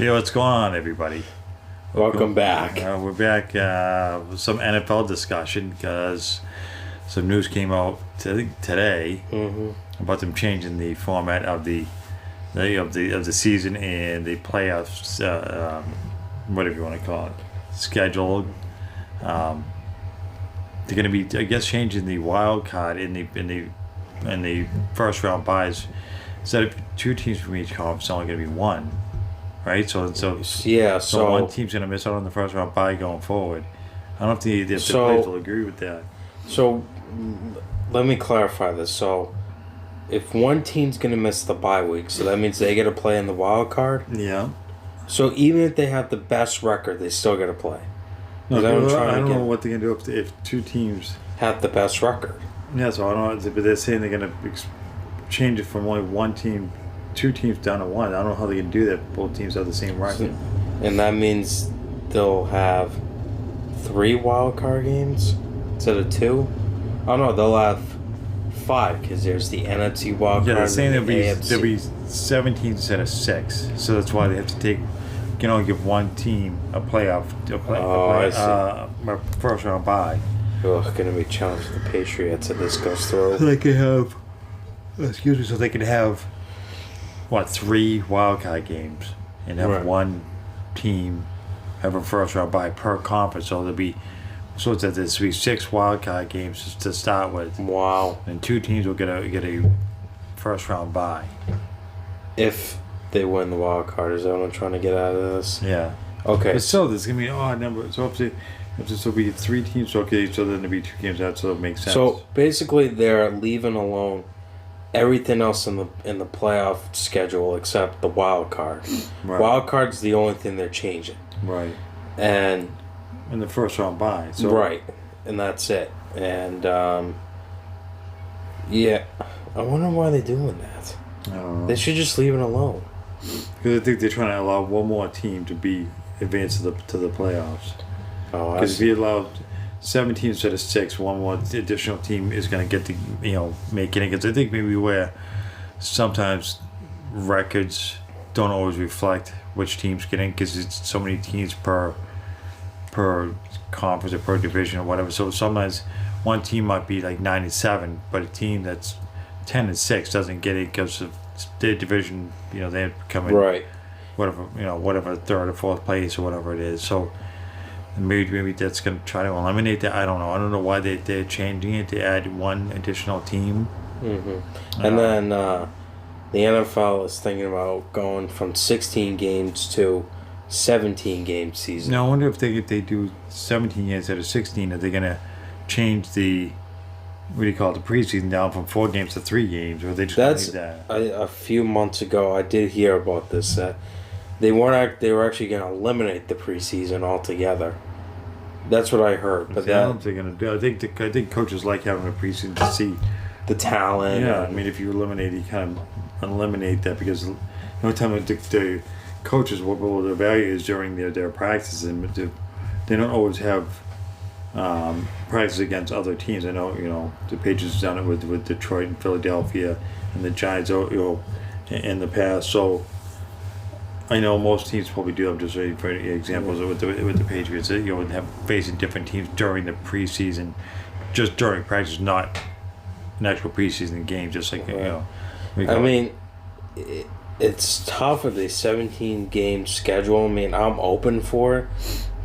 Hey, what's going on, everybody? Welcome back. We're back with some NFL discussion because some news came out today about them changing the format of the season and the playoffs, whatever you want to call it, schedule. They're going to be, I guess, changing the wild card in the first round buys. Instead of two teams from each conference, it's only going to be one. Right, so one team's gonna miss out on the first round bye going forward. I don't know if the players will agree with that. So let me clarify this. So if one team's gonna miss the bye week, so that means they get to play in the wild card. Yeah. So even if they have the best record, they still get to play. No, I don't know what they're gonna do if two teams have the best record. Yeah, so I don't know. But they're saying they're gonna change it from only one team. Two teams down to one. I don't know how they can do that. Both teams have the same record. And that means they'll have 3 wild card games instead of 2? Oh no, they'll have 5 because there's the NFC wild card. Yeah, they're saying there'll be 17 instead of 6. So that's why they have to take. You can only give one team a first round bye. Ugh, gonna be challenging the Patriots if this goes through. So they can have. Excuse me. So they can have. 3 wildcard games and have one team have a first round bye per conference. So there'll be there'll be 6 wildcard games to start with. Wow! And 2 teams will get a first round bye if they win the wild card. Is that what I'm trying to get out of this? Yeah. Okay. But still, there's gonna be an odd number. So if there'll be 3 teams, okay. So then there'll be 2 games out. So it makes sense. So basically, they're leaving alone everything else in the playoff schedule except the wild card. Right. Wild card's the only thing they're changing. Right. And in the first round bye. So right. And that's it. And yeah, I wonder why they're doing that. I don't know. They should just leave it alone. Because I think they're trying to allow one more team to be advanced to the playoffs. Oh, because if you allow 17 instead of 6, one more additional team is going to get make it. Because I think maybe where sometimes records don't always reflect which teams get in because it's so many teams per conference or per division or whatever. So sometimes one team might be like 9-7, but a team that's 10-6 doesn't get it because of their division. They come in right. whatever 3rd or 4th place or whatever it is. So. Maybe that's going to try to eliminate that. I don't know. I don't know why they're changing it to add one additional team. Mm-hmm. And then the NFL is thinking about going from 16 games to 17 game season. Now I wonder if they do 17 games instead of 16. Are they going to change the the preseason down from 4 games to 3 games, or are they just going to leave that? A few months ago, I did hear about this. They were actually going to eliminate the preseason altogether. That's what I heard. But I don't think they're going to do. I think coaches like having a preseason to see the talent. Yeah, I mean, if you eliminate, you kind of eliminate that because no time the coaches what their value is during their practices, and they don't always have practice against other teams. I know the Patriots have done it with Detroit and Philadelphia and the Giants in the past. So. I know most teams probably do. I'm just ready for examples with the Patriots. Have facing different teams during the preseason, just during practice, not an actual preseason game. Just like I mean, it's tough with a 17 game schedule. I mean, I'm open for it,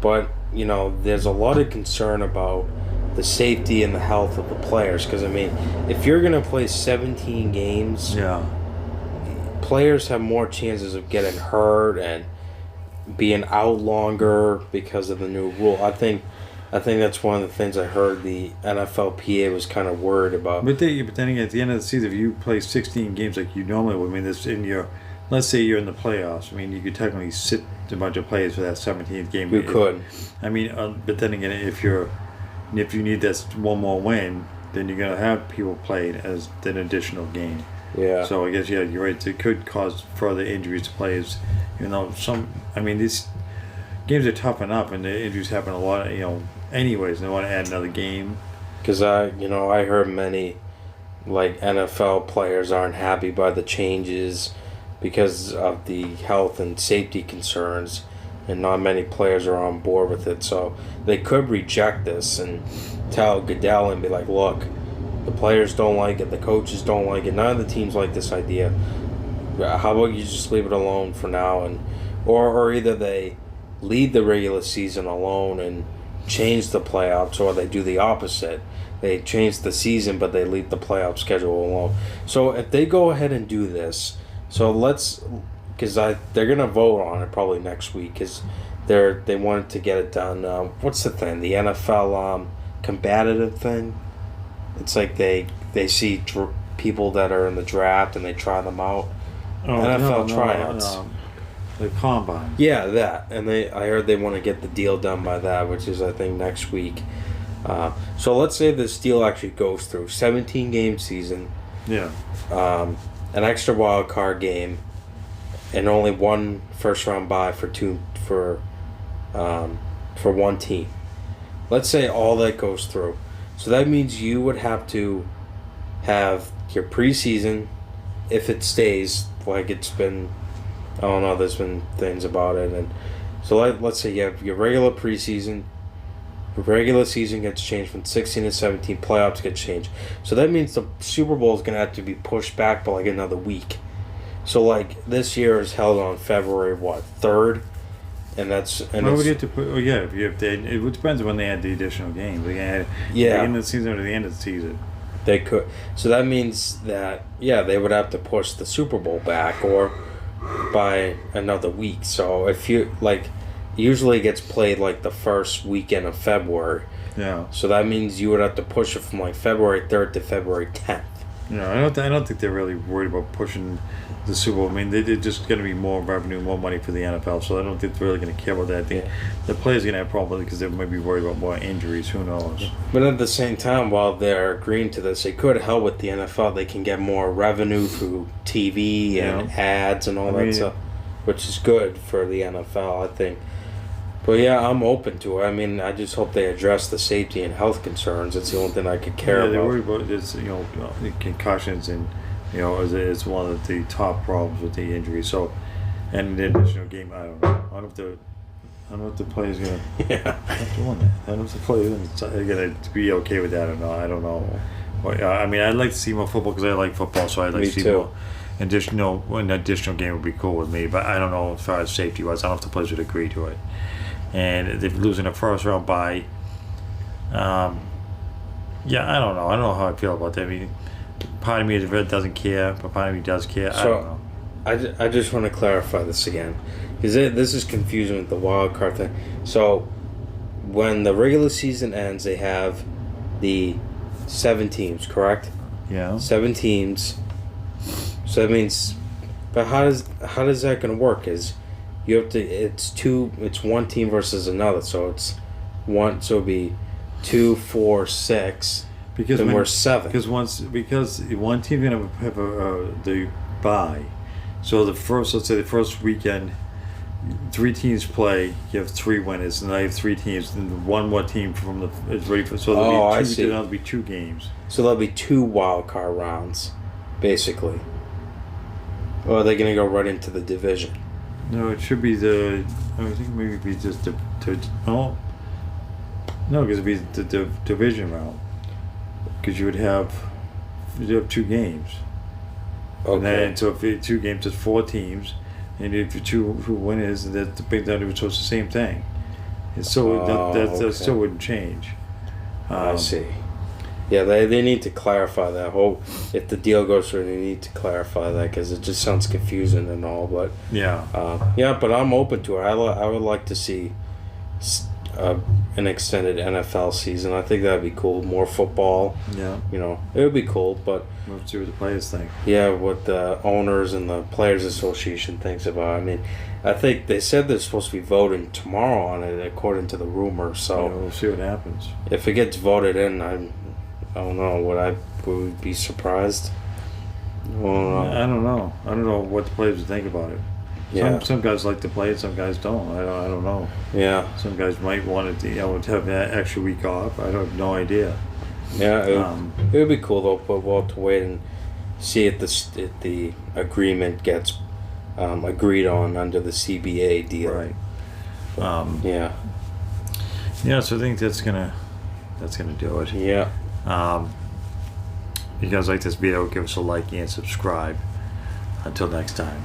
but there's a lot of concern about the safety and the health of the players. Because I mean, if you're gonna play 17 games, players have more chances of getting hurt and being out longer because of the new rule. I think that's one of the things I heard the NFLPA was kind of worried about. But then again, at the end of the season, if you play 16 games like you normally would, I mean, this let's say you're in the playoffs. I mean, you could technically sit a bunch of players for that 17th game. You could. I mean, but then again, if you need this one more win, then you're gonna have people played as an additional game. Yeah. So I guess you're right. It could cause further injuries to players. These games are tough enough, and the injuries happen a lot. Anyways, they want to add another game. Because I heard many, like NFL players aren't happy by the changes because of the health and safety concerns, and not many players are on board with it. So they could reject this and tell Goodell and be like, look, the players don't like it, the coaches don't like it, none of the teams like this idea. How about you just leave it alone for now, and or either they leave the regular season alone and change the playoffs, or they do the opposite. They change the season, but they leave the playoff schedule alone. So if they go ahead and do this, because they're gonna vote on it probably next week, because they wanted to get it done. What's the thing? The NFL combative thing. It's like they see people that are in the draft and they try them out. NFL tryouts. The combine. Yeah, that. And I heard they want to get the deal done by that, which is I think next week. So let's say this deal actually goes through. 17-game season. Yeah. An extra wild card game, and only one first round bye for one team. Let's say all that goes through. So that means you would have to have your preseason, if it stays like it's been. I don't know. There's been things about it, and so let's say you have your regular preseason. The regular season gets changed from 16 to 17. Playoffs get changed. So that means the Super Bowl is going to have to be pushed back by like another week. So like this year is held on February 3rd, and that's and well, we get to put. Oh yeah, if they, it depends on when they add the additional game. They add beginning of the season or the end of the season. They could. So that means that they would have to push the Super Bowl back or by another week. So if you like. Usually it gets played like the first weekend of February. Yeah. So that means you would have to push it from like February 3rd to February 10th. Yeah, I don't think they're really worried about pushing the Super Bowl. I mean, they're just going to be more revenue, more money for the NFL. So I don't think they're really going to care about that. I think the players are going to have problems because they might be worried about more injuries. Who knows? But at the same time, while they're agreeing to this, it could help with the NFL. They can get more revenue through TV and ads and all that stuff, which is good for the NFL, I think. But yeah, I'm open to it. I mean, I just hope they address the safety and health concerns. It's the only thing I could care about. Yeah, they're worried about this, concussions, and is one of the top problems with the injury. So, and the additional game, I don't know. I don't know if the players gonna. Yeah. Not doing that. I don't know if the players are gonna be okay with that or not. I don't know. But, I mean, I'd like to see more football because I like football, so I'd like to see more. An additional game would be cool with me, but I don't know as far as safety wise. I don't know if the players would agree to it. And they're losing a first round bye. I don't know. I don't know how I feel about that. I mean, part of me doesn't care, but part of me does care. I don't know. I just want to clarify this again, because this is confusing with the wild card thing. So, when the regular season ends, they have the 7 teams, correct? Yeah. 7 teams. So that means, but how is that going to work? Is you have to? It's one team versus another. So it's one. So it'd be 2, 4, 6. Because then we're 7. Because one team gonna have the bye. So let's say the first weekend, 3 teams play. You have 3 winners, and I have 3 teams, and one more team is ready for. So there'll be 2 games. So there'll be 2 wild card rounds, basically. Or are they going to go right into the division? No, it should be I think maybe it'd be just no, because it'd be the division round. Because you'd have 2 games. Okay. And then, so if 2 games, it's 4 teams, and if you 2 winners, that's the big down, so it's the same thing. And so that still wouldn't change. I see. Yeah, they need to clarify that whole. If the deal goes through, they need to clarify that because it just sounds confusing and all. But but I'm open to it. I would like to see an extended NFL season. I think that'd be cool. More football. Yeah. It would be cool. But we'll see what the players think. Yeah, what the owners and the Players Association thinks about it. I mean, I think they said they're supposed to be voting tomorrow on it, according to the rumors. So we'll see what happens. If it gets voted in, I don't know. Would we be surprised? I don't know. I don't know what the players would think about it. Yeah. Some guys like to play it, some guys don't. I don't know. Yeah. Some guys might want to have that extra week off. I have no idea. Yeah, it would be cool though, but we'll have to wait and see if the agreement gets agreed on under the CBA deal. Right. Yeah. Yeah, so I think that's gonna do it. Yeah. If you guys like this video, give us a like and subscribe. Until next time.